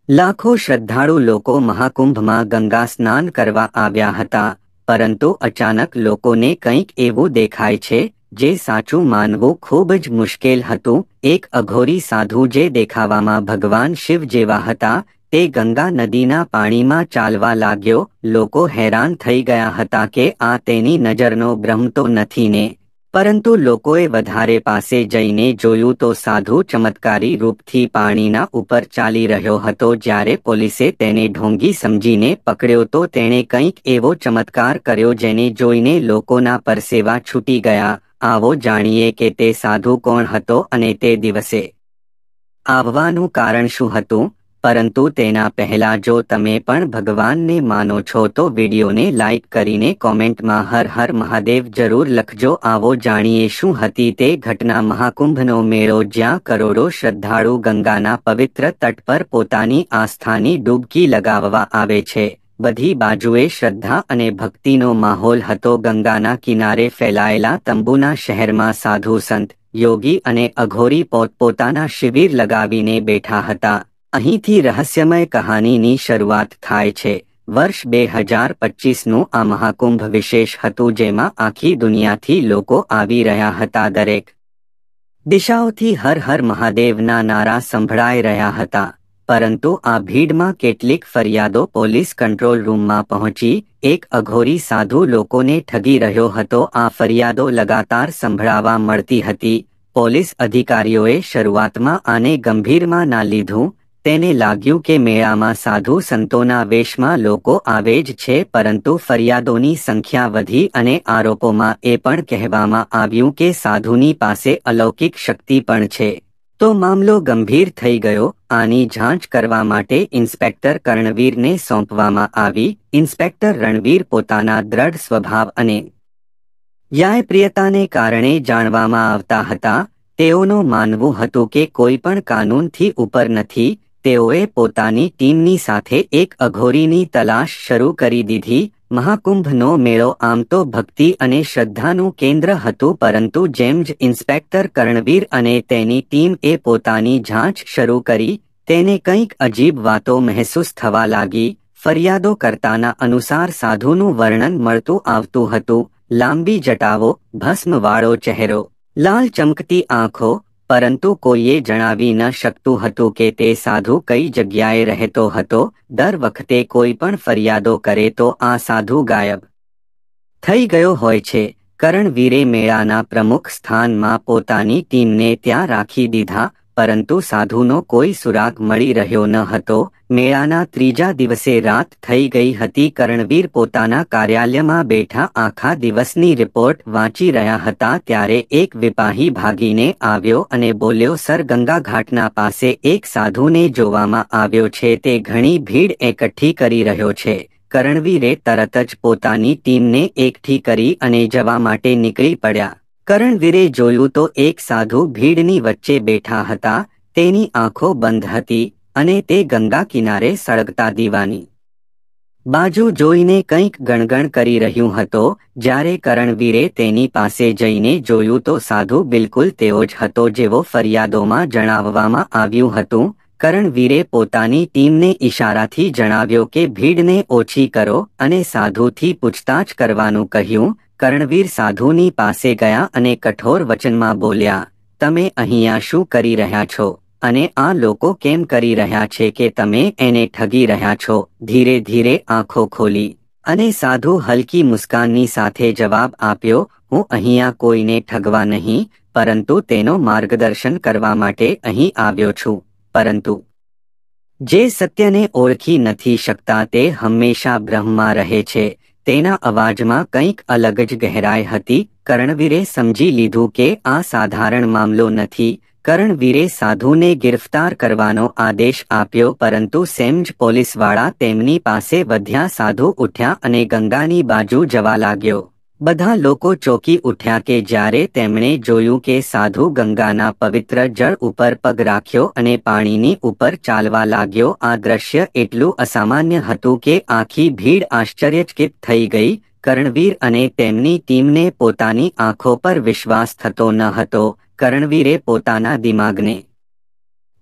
લાખો શ્રદ્ધાળુ લોકો મહાકુંભમાં ગંગા સ્નાન કરવા આવ્યા હતા, પરંતુ અચાનક લોકોને કંઈક એવું દેખાય છે જે સાચું માનવું ખૂબ જ મુશ્કેલ હતું. એક અઘોરી સાધુ જે દેખાવામાં ભગવાન શિવ જેવા હતા, તે ગંગા નદીના પાણીમાં ચાલવા લાગ્યો. લોકો હેરાન થઈ ગયા હતા કે આ તેની નજરનો ભ્રમ તો નથી ને? પરંતુ લોકોએ વધારે પાસે જઈને જોયું તો સાધુ ચમત્કારી રૂપથી પાણીના ઉપર ચાલી રહ્યો હતો. જ્યારે પોલીસે તેને ઢોંગી સમજીને પકડ્યો તો તેણે કંઈક એવો ચમત્કાર કર્યો જેને જોઈને લોકોના પરસેવા છૂટી ગયા. આવો જાણીએ કે તે સાધુ કોણ હતો અને તે દિવસે આવવાનું કારણ શું હતું. પરંતુ તેના પહેલા જો તમે પણ ભગવાનને માનો છો તો વિડીયોને લાઈક કરીને કોમેન્ટમાં હર હર મહાદેવ જરૂર લખજો. આવો જાણીએ શું હતી તે ઘટના. મહાકુંભનો મેળો, જ્યાં કરોડો શ્રદ્ધાળુ ગંગાના પવિત્ર તટ પર પોતાની આસ્થાની ડૂબકી લગાવવા આવે છે. બધી બાજુએ શ્રદ્ધા અને ભક્તિનો માહોલ હતો. ગંગાના કિનારે ફેલાયેલા તંબુના શહેરમાં સાધુ, સંત, યોગી અને અઘોરી પોતપોતાના શિબિર લગાવીને બેઠા હતા. અહીંથી રહસ્યમય કહાનીની શરૂઆત થાય છે. વર્ષ 2025નું આ મહાકુંભ વિશેષ હતું, જેમાં આખી દુનિયાથી લોકો આવી રહ્યા હતા. દરેક દિશાઓથી હર હર મહાદેવના નારા સંભળાઈ રહ્યા હતા. પરંતુ આ ભીડમાં કેટલીક ફરિયાદો પોલીસ કંટ્રોલ રૂમમાં પહોંચી. એક અઘોરી સાધુ લોકોને ઠગી રહ્યો હતો. આ ફરિયાદો લગાતાર સંભળાવા મળતી હતી. પોલીસ અધિકારીઓએ શરૂઆતમાં આને ગંભીરમાં ના લીધું. તેને લાગ્યું કે મેળામાં સાધુ સંતોના વેશમાં લોકો આવે જ છે. પરંતુ ફરિયાદોની સંખ્યા વધી અને આરોપોમાં એ પણ કહેવામાં આવ્યું કે સાધુની પાસે અલૌકિક શક્તિ પણ છે. તો મામલો ગંભીર થઈ ગયો. આની જાંચ કરવા માટે ઇન્સ્પેક્ટર કર્ણવીરને સોંપવામાં આવી. ઇન્સ્પેક્ટર રણવીર પોતાના દ્રઢ સ્વભાવ અને ન્યાયપ્રિયતાને કારણે જાણવામાં આવતા હતા. તેઓનું માનવું હતું કે કોઈ પણ કાનૂનથી ઉપર નથી. તેઓએ પોતાની ટીમની સાથે એક અઘોરીની તલાશ શરૂ કરી દીધી. મહાકુંભનો મેળો આમ તો ભક્તિ અને શ્રદ્ધાનું કેન્દ્ર હતું, પરંતુ જેમ જ ઇન્સ્પેક્ટર કર્ણવીર અને તેની ટીમએ પોતાની જાંચ શરૂ કરી, તેને કંઈક અજીબ વાતો મહેસૂસ થવા લાગી. ફરિયાદો કરતાના અનુસાર સાધુનું વર્ણન મળતું આવતું હતું. લાંબી જટાઓ, ભસ્મવાળો ચહેરો, લાલ ચમકતી આંખો. પરંતુ કોઈએ જણાવી ન શકતું હતું કે તે સાધુ કઈ જગ્યાએ રહેતો હતો. દર વખતે કોઈ પણ ફરિયાદો કરે તો આ સાધુ ગાયબ થઈ ગયો હોય છે. કર્ણવીરે મેળાના પ્રમુખ સ્થાનમાં પોતાની ટીમને ત્યાં રાખી દીધા, પરંતુ સાધુનો કોઈ સુરાગ મળી રહ્યો ન હતો. મેળાના ત્રીજા દિવસે રાત થઈ ગઈ હતી. કર્ણવીર પોતાના કાર્યાલયમાં બેઠા આખા દિવસની રિપોર્ટ વાંચી રહ્યા હતા ત્યારે એક વિપાહી ભાગીને આવ્યો અને બોલ્યો, સર, ગંગા ઘાટના પાસે એક સાધુને જોવામાં આવ્યો છે. તે ઘણી ભીડ એકઠી કરી રહ્યો છે. કર્ણવીરે તરત જ પોતાની ટીમને એકઠી કરી અને જવા માટે નીકળી પડ્યા. કર્ણવીરે જોયું તો એક સાધુ ભીડની વચ્ચે બેઠા હતા. તેની આંખો બંધ હતી અને તે ગંગા કિનારે સળગતા દીવાની બાજુ જોઈને કંઈક ગણગણ કરી રહ્યું હતો. જ્યારે કર્ણવીરે તેની પાસે જઈને જોયું તો સાધુ બિલકુલ તેવો જ હતો જેવો ફરિયાદોમાં જણાવવામાં આવ્યું હતું. કર્ણવીરે પોતાની ટીમને ઇશારાથી જણાવ્યો કે ભીડને ઓછી કરો અને સાધુથી પૂછતાછ કરવાનું કહ્યું. કર્ણવીર સાધુની પાસે ગયા અને કઠોર વચનમાં બોલ્યા, તમે અહીંયા શું કરી રહ્યા છો અને આ લોકો કેમ કરી રહ્યા છે કે તમે એને ઠગી રહ્યા છો? ધીરે ધીરે આંખો ખોલી અને સાધુ હલકી મુસ્કાનની સાથે જવાબ આપ્યો, હું અહીંયા કોઈને ઠગવા નહીં, પરંતુ તેનો માર્ગદર્શન કરવા માટે અહીં આવ્યો છું. પરંતુ જે સત્યને ઓળખી નથી શકતા તે હંમેશા ભ્રમમાં રહે છે. તેના અવાજમાં કંઈક અલગ જ ગહેરાઈ હતી. કર્ણવીરે સમજી લીધું કે આ સાધારણ મામલો નથી. કર્ણવીરે સાધુને ગિરફ્તાર કરવાનો આદેશ આપ્યો, પરંતુ સેમ જ પોલીસવાળા તેમની પાસે વધ્યા. સાધુ ઉઠ્યા અને ગંગાની બાજુ જવા લાગ્યો. બધા લોકો ચોંકી ઉઠ્યા કે જ્યારે તેમણે જોયું કે સાધુ ગંગાના પવિત્ર જળ ઉપર પગ રાખ્યો અને પાણીની ઉપર ચાલવા લાગ્યો. આ દ્રશ્ય એટલું અસામાન્ય હતું કે આખી ભીડ આશ્ચર્યચકિત થઈ ગઈ. કર્ણવીર અને તેમની ટીમને પોતાની આંખો પર વિશ્વાસ થતો ન હતો. કર્ણવીરે પોતાના દિમાગને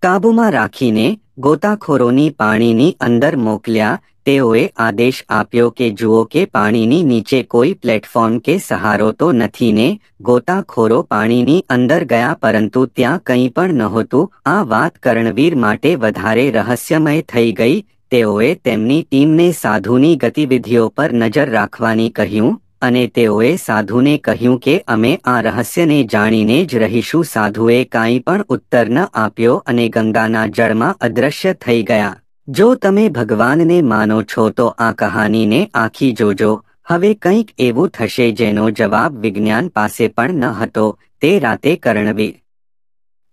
કાબૂમાં રાખીને ગોતાખોરોની પાણીની અંદર મોકલ્યા। તેઓએ આદેશ આપ્યો કે જુઓ કે પાણીની નીચે કોઈ પ્લેટફોર્મ કે સહારો તો નથી ને। ગોતાખોરો પાણીની અંદર ગયા પરંતુ ત્યાં કંઈ પણ નહોતું। આ વાત કરણવીર માટે વધારે રહસ્યમય થઈ ગઈ। તેઓએ તેમની ટીમને સાધુની ગતિવિધિઓ પર નજર રાખવાની કહ્યું અને તેઓએ સાધુને કહ્યું કે અમે આ રહસ્યને જાણીને જ રહીશું। સાધુએ કાંઈ પણ ઉત્તર ન આપ્યો અને ગંગાના જળમાં અદૃશ્ય થઈ ગયા। જો તમે ભગવાનને માનો છો તો આ કહાનીને આખી જોજો। હવે કંઈક એવું થશે જેનો જવાબ વિજ્ઞાન પાસે પણ ન હતો। તે રાતે કરણવીર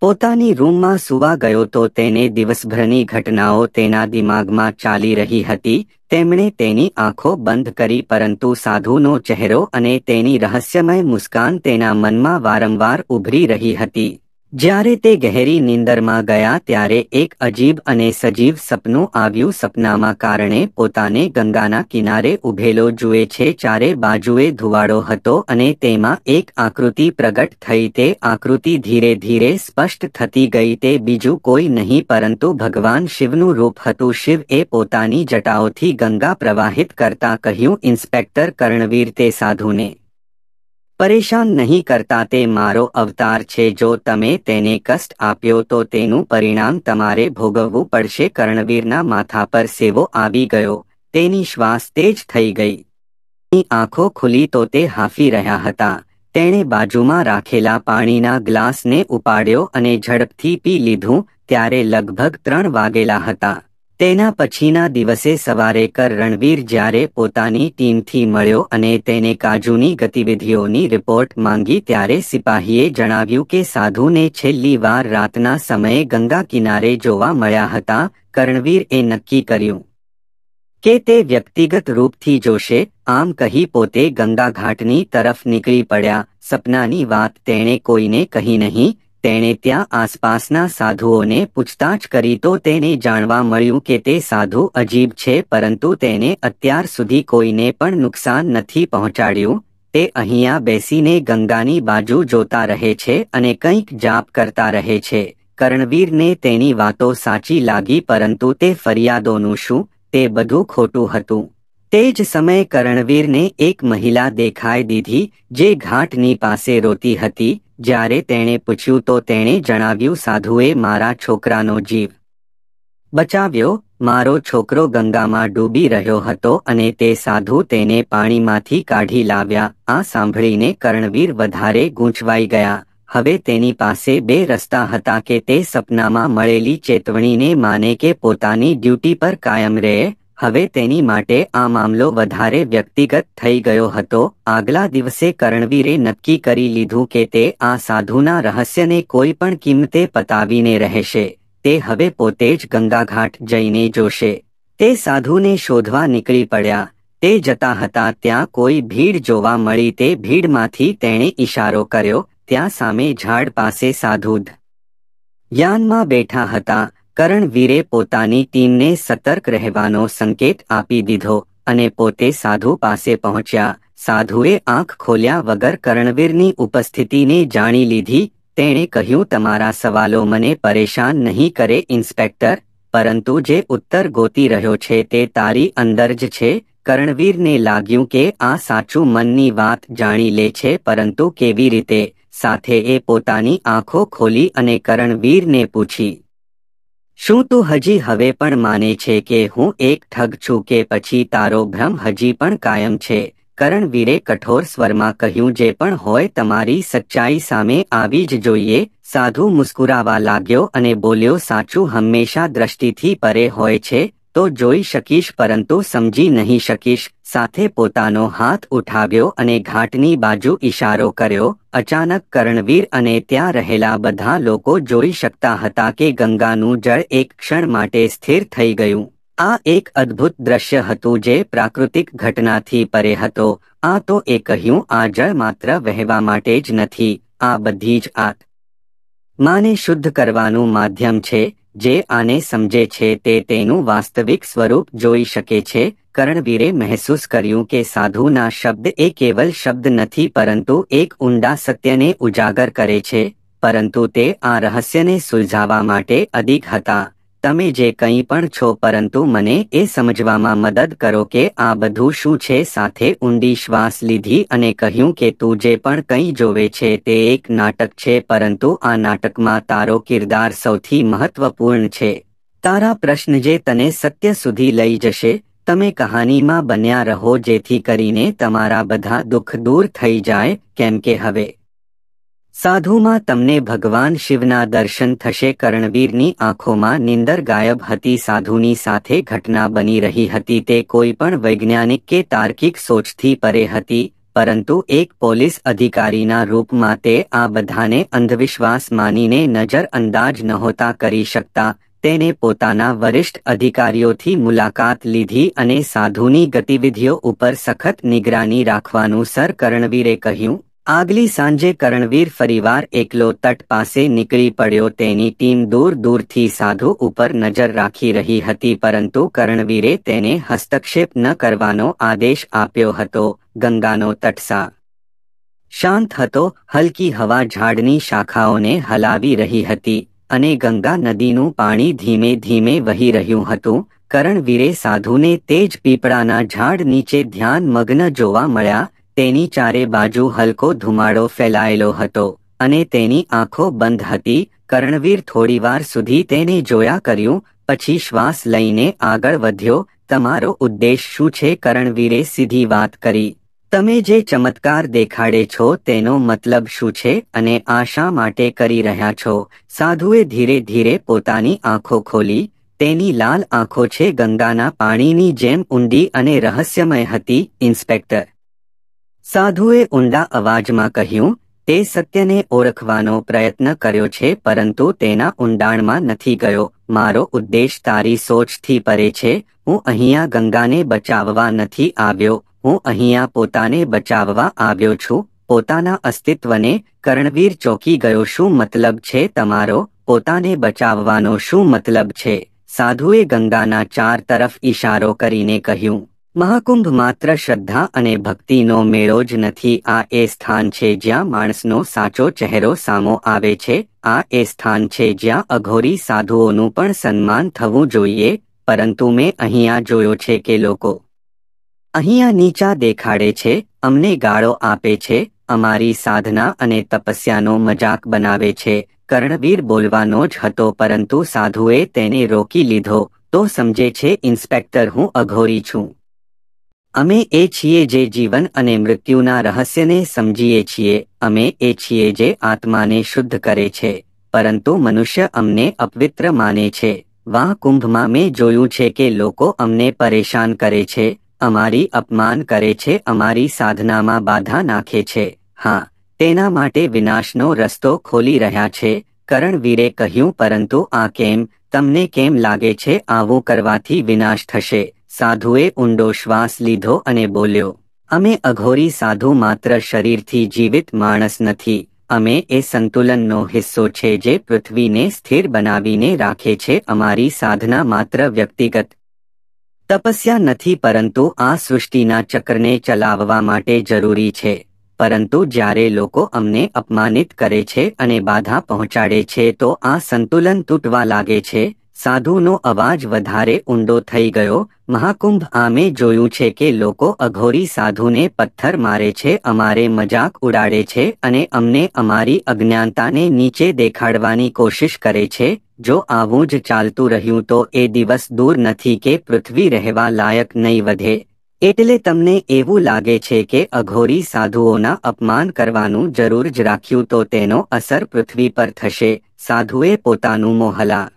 પોતાની રૂમમાં સૂવા ગયો તો તેને દિવસભરની ઘટનાઓ તેના દિમાગમાં ચાલી રહી હતી। તેમણે તેની આંખો બંધ કરી પરંતુ સાધુનો ચહેરો અને તેની રહસ્યમય મુસ્કાન તેના મનમાં વારંવાર ઉભરી રહી હતી। જ્યારે તે ગહેરી નીંદરમાં ગયા ત્યારે એક અજીબ અને સજીવ સપનું આવ્યું। સપનામાં કારણે પોતાને ગંગાના કિનારે ઊભેલો જુએ છે। ચારે બાજુએ ધુવાડો હતો અને તેમાં એક આકૃતિ પ્રગટ થઈ। તે આકૃતિ ધીરે ધીરે સ્પષ્ટ થતી ગઈ। તે બીજું કોઈ નહીં પરંતુ ભગવાન શિવનું રૂપ હતું। શિવએ પોતાની જટાઓથી ગંગા પ્રવાહિત કરતા કહ્યું, ઇન્સ્પેક્ટર કરણવીર, તે સાધુને પરેશાન નહીં કરતા, તે મારો અવતાર છે। જો તમે તેને કષ્ટ આપ્યો તો તેનું પરિણામ તમારે ભોગવવું પડશે। કરણવીરના માથા પર સેવો આવી ગયો। તેની શ્વાસ તેજ થઈ ગઈ। તેની આંખો ખુલી તો તે હાંફી રહ્યા હતા। તેણે બાજુમાં રાખેલા પાણીના ગ્લાસને ઉપાડ્યો અને ઝડપથી પી લીધું। ત્યારે લગભગ 3 વાગેલા હતા। તેના પછીના દિવસે સવારે રણવીર જ્યારે પોતાની ટીમથી મળ્યો અને તેને કાજુની ગતિવિધિઓની રિપોર્ટ માંગી ત્યારે સિપાહીએ જણાવ્યું કે સાધુને છેલ્લી વાર રાતના સમયે ગંગા કિનારે જોવા મળ્યા હતા। કરણવીરએ નક્કી કર્યું કે તે વ્યક્તિગત રૂપથી જોશે। આમ કહી પોતે ગંગા ઘાટની તરફ નીકળી પડ્યા। સપનાની વાત તેણે કોઈને કહી નહીં। તેણે ત્યાં આસપાસના સાધુઓને પૂછતાછ કરી તો તેને જાણવા મળ્યું કે તે સાધુ અજીબ છે પરંતુ તેને અત્યાર સુધી કોઈને પણ નુકસાન નથી પહોંચાડ્યું। તે અહીંયા બેસીને ગંગાની બાજુ જોતા રહે છે અને કંઈક જાપ કરતા રહે છે। કરણવીરને તેની વાતો સાચી લાગી પરંતુ તે ફરિયાદોનું શું? તે બધું ખોટું હતું। તે જ સમયે કરણવીરને એક મહિલા દેખાઈ દીધી જે ઘાટની પાસે રોતી હતી। જ્યારે તેણે પૂછ્યું તો તેણે જણાવ્યું, સાધુએ મારા છોકરાનો જીવ બચાવ્યો। મારો છોકરો ગંગામાં ડૂબી રહ્યો હતો અને તે સાધુ તેને પાણીમાંથી કાઢી લાવ્યા। આ સાંભળીને કરણવીર વધારે ગૂંચવાઈ ગયા। હવે તેની પાસે 2 રસ્તા હતા કે તે સપનામાં મળેલી ચેતવણીને માને કે પોતાની ડ્યુટી પર કાયમ રહે। હવે તેની માટે આ મામલો વધારે વ્યક્તિગત થઈ ગયો હતો। આગલા દિવસે કરણવીરે નક્કી કરી લીધું કે તે આ સાધુના રહસ્યને કોઈ પણ કિંમતે પતાવીને રહેશે। તે હવે પોતે જ ગંગાઘાટ જઈને જોશે। તે સાધુને શોધવા નીકળી પડ્યા। તે જતા હતા ત્યાં કોઈ ભીડ જોવા મળી। તે ભીડમાંથી તેણે ઈશારો કર્યો। ત્યાં સામે ઝાડ પાસે સાધુ ધ્યાનમાં બેઠા હતા। કરણવીરે પોતાની ટીમને સતર્ક રહેવાનો સંકેત આપી દીધો અને પોતે સાધુ પાસે પહોંચ્યા। સાધુએ આંખ ખોલ્યા વગર કરણવીરની ઉપસ્થિતિને જાણી લીધી। તેણે કહ્યું, તમારા સવાલો મને પરેશાન નહીં કરે ઇન્સ્પેક્ટર, પરંતુ જે ઉત્તર ગોતી રહ્યો છે તે તારી અંદર જ છે। કરણવીરને લાગ્યું કે આ સાચું મનની વાત જાણી લે છે પરંતુ કેવી રીતે? સાથે એ પોતાની આંખો ખોલી અને કરણવીરને પૂછી, શું તું હજી હવે પણ માને છે કે હું એક ઠગ છું કે પછી તારો ભ્રમ હજી પણ કાયમ છે? કરણવીરે કઠોર સ્વરમાં કહ્યું, જે પણ હોય તમારી સચ્ચાઈ સામે આવી જ જોઈએ। સાધુ મુસ્કુરાવા લાગ્યો અને બોલ્યો, સાચું હંમેશા દ્રષ્ટિથી પરે હોય છે। તો જોઈ શકીશ પરંતુ સમજી નહીં શકીશ। સાથે પોતાનો હાથ ઉઠાવ્યો અને ઘાટની બાજુ ઈશારો કર્યો। અચાનક કરણવીર અને ત્યાં રહેલા બધા લોકો જોઈ શકતા હતા કે ગંગાનું જળ એક ક્ષણ માટે સ્થિર થઈ ગયું। આ એક અદ્ભુત દ્રશ્ય હતું જે પ્રાકૃતિક ઘટનાથી પરે હતો। આ તો એ કહ્યું, આ જળ માત્ર વહેવા માટે જ નથી, આ બધી જ આત્માને શુદ્ધ કરવાનું માધ્યમ છે। જે આને સમજે છે તે તેનું વાસ્તવિક સ્વરૂપ જોઈ શકે છે। કરણવીરે મહેસૂસ કર્યું કે સાધુના શબ્દ એ કેવલ શબ્દ નથી પરંતુ એક ઊંડા સત્યને ઉજાગર કરે છે। પરંતુ તે આ રહસ્યને સુલઝાવવા માટે અડીગ હતા। તમે જે કંઈ પણ છો, પરંતુ મને એ સમજવામાં મદદ કરો કે આ બધું શું છે. સાથે ઊંડી શ્વાસ લીધી અને કહ્યું કે તું જે પણ કંઈ જોવે છે તે એક નાટક છે, પરંતુ આ નાટકમાં તારો કિરદાર સૌથી મહત્વપૂર્ણ છે. તારા પ્રશ્ન જે તને સત્ય સુધી લઈ જશે. તમે કહાનીમાં બન્યા રહો જેથી કરીને તમારા બધા દુઃખ દૂર થઈ જાય, કેમ કે હવે સાધુમાં તમને ભગવાન શિવના દર્શન થશે. કરણવીરની આંખોમાં નીંદર ગાયબ હતી. સાધુની સાથે ઘટના બની રહી હતી તે કોઈ પણ વૈજ્ઞાનિક કે તાર્કિક સોચથી પરે હતી, પરંતુ એક પોલીસ અધિકારીના રૂપમાં તે આ બધાને અંધવિશ્વાસ માનીને નજરઅંદાજ નહોતા કરી શકતા. તેને પોતાના વરિષ્ઠ અધિકારીઓથી મુલાકાત લીધી અને સાધુની ગતિવિધિઓ ઉપર સખત નિગરાની રાખવાનું સર કરણવીરે કહ્યું. આગલી સાંજે કરણવીર ફરીવાર એકલો તટ પાસે નીકળી પડ્યો. તેની ટીમ દૂર દૂરથી સાધુ ઉપર નજર રાખી રહી હતી, પરંતુ કરણવીરે તેને હસ્તક્ષેપ ન કરવાનો આદેશ આપ્યો હતો. ગંગાનો તટ શાંત હતો. હલકી હવા ઝાડની શાખાઓને હલાવી રહી હતી અને ગંગા નદીનું પાણી ધીમે ધીમે વહી રહ્યું હતું. કરણવીરે સાધુને તે જ પીપળાના ઝાડ નીચે ધ્યાનમગ્ન જોવા મળ્યા. તેની ચારે બાજુ હલકો ધુમાડો ફેલાયેલો હતો અને તેની આંખો બંધ હતી. કરણવીર થોડીવાર સુધી તેને જોયા કર્યું, પછી શ્વાસ લઈને આગળ વધ્યો. તમારો ઉદ્દેશ શું છે? કરણવીરે સીધી વાત કરી. તમે જે ચમત્કાર દેખાડે છો તેનો મતલબ શું છે અને આ શા માટે કરી રહ્યા છો? સાધુએ ધીરે ધીરે પોતાની આંખો ખોલી. તેની લાલ આંખો છે ગંગાના પાણીની જેમ ઊંડી અને રહસ્યમય હતી. ઇન્સ્પેક્ટર, સાધુએ ઊંડા અવાજમાં કહ્યું, તે સત્યને ઓળખવાનો પ્રયત્ન કર્યો છે, પરંતુ તેના ઊંડાણમાં નથી ગયો. મારો ઉદ્દેશ તારી સોચથી પરે છે. હું અહીંયા ગંગાને બચાવવા નથી આવ્યો, હું અહીંયા પોતાને બચાવવા આવ્યો છું, પોતાના અસ્તિત્વને. કરણવીર ચોંકી ગયો. શું મતલબ છે તમારો? પોતાને બચાવવાનો શું મતલબ છે? સાધુએ ગંગાના ચાર તરફ ઈશારો કરીને કહ્યું. મહાકુંભ માત્ર શ્રદ્ધા અને ભક્તિનો મેળો જ નથી. આ એ સ્થાન છે જ્યાં માણસનો સાચો ચહેરો સામો આવે છે. આ એ સ્થાન છે જ્યાં અઘોરી સાધુઓનું પણ સન્માન થવું જોઈએ. પરંતુ મેં અહીંયા જોયો છે કે લોકો અહીંયા નીચા દેખાડે છે, અમને ગાળો આપે છે, અમારી સાધના અને તપસ્યાનો મજાક બનાવે છે. કર્ણવીર બોલવાનો જ હતો, પરંતુ સાધુએ તેને રોકી લીધો. તો સમજે છે ઇન્સ્પેક્ટર, હું અઘોરી છું. અમે એ છીએ જે જીવન અને મૃત્યુના રહસ્યને સમજીએ છીએ. અમે એ છીએ જે આત્માને શુદ્ધ કરે છે, પરંતુ મનુષ્ય અમને અપવિત્ર માને છે. વાહ, કુંભમાં મેં જોયું છે કે લોકો અમને પરેશાન કરે છે, અમારી અપમાન કરે છે, અમારી સાધનામાં બાધા નાખે છે. હા, તેના માટે વિનાશનો રસ્તો ખોલી રહ્યા છે. કરણવીરે કહ્યું, પરંતુ આ કેમ? તમને કેમ લાગે છે આવું કરવાથી વિનાશ થશે? સાધુએ ઊંડો શ્વાસ લીધો અને બોલ્યો, અમે અઘોરી સાધુ માત્ર શરીરથી જીવિત માણસ નથી. અમે એ સંતુલનનો હિસ્સો છે જે પૃથ્વીને સ્થિર બનાવીને રાખે છે. અમારી સાધના માત્ર વ્યક્તિગત તપસ્યા નથી, પરંતુ આ સૃષ્ટિના ચક્રને ચલાવવા માટે જરૂરી છે. પરંતુ જ્યારે લોકો અમને અપમાનિત કરે છે અને બાધા પહોંચાડે છે તો આ સંતુલન તૂટવા લાગે છે. સાધુનો અવાજ વધારે ઊંડો થઈ ગયો. મહાકુંભ, આમે જોયું છે કે લોકો અઘોરી સાધુને પથ્થર મારે છે, અમારે મજાક ઉડાડે છે અને અમને અમારી અજ્ઞાનતાને નીચે દેખાડવાની કોશિશ કરે છે. જો આવું જ ચાલતું રહ્યું તો એ દિવસ દૂર નથી કે પૃથ્વી રહેવા લાયક નહીં વધે. એટલે તમને એવું લાગે છે કે અઘોરી સાધુઓના અપમાન કરવાનું જરૂર જ રાખ્યું તો તેનો અસર પૃથ્વી પર થશે. સાધુએ પોતાનું મોં હલાવ્યું.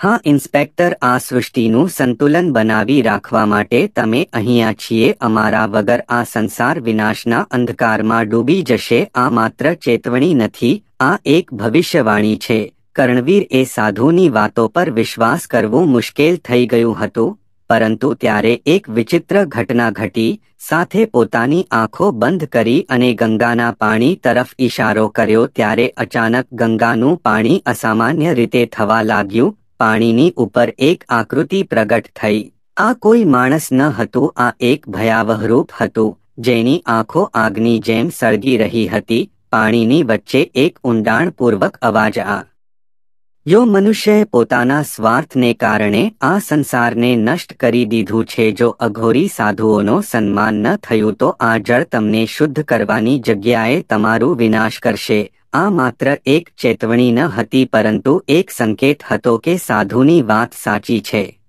હા ઇન્સ્પેક્ટર, આ સૃષ્ટિનું સંતુલન બનાવી રાખવા માટે તમે અહીંયા છીએ. અમારા વગર આ સંસાર વિનાશના અંધકારમાં ડૂબી જશે. આ માત્ર ચેતવણી નથી, આ એક ભવિષ્યવાણી છે. કર્ણવીર એ સાધુની વાતો પર વિશ્વાસ કરવું મુશ્કેલ થઈ ગયું હતું, પરંતુ ત્યારે એક વિચિત્ર ઘટના ઘટી. સાથે પોતાની આંખો બંધ કરી અને ગંગાના પાણી તરફ ઈશારો કર્યો ત્યારે અચાનક ગંગાનું પાણી અસામાન્ય રીતે થવા લાગ્યું. પાણીની ઉપર એક આકૃતિ પ્રગટ થઈ. આ કોઈ માણસ ન હતું, આ એક ભયાવહ રૂપ હતું જેની આંખો આગની જેમ સળગી રહી હતી. પાણીની વચ્ચે એક ઊંડાણપૂર્વક અવાજ યો મનુષ્યએ પોતાના સ્વાર્થને કારણે આ સંસારને નષ્ટ કરી દીધું છે. જો અઘોરી સાધુઓનો સન્માન ન થયું તો આ જળ તમને શુદ્ધ કરવાની જગ્યાએ તમારું વિનાશ કરશે. આ માત્ર એક ચેતવણી ન હતી પરંતુ એક સંકેત હતો કે સાધુની વાત સાચી છે.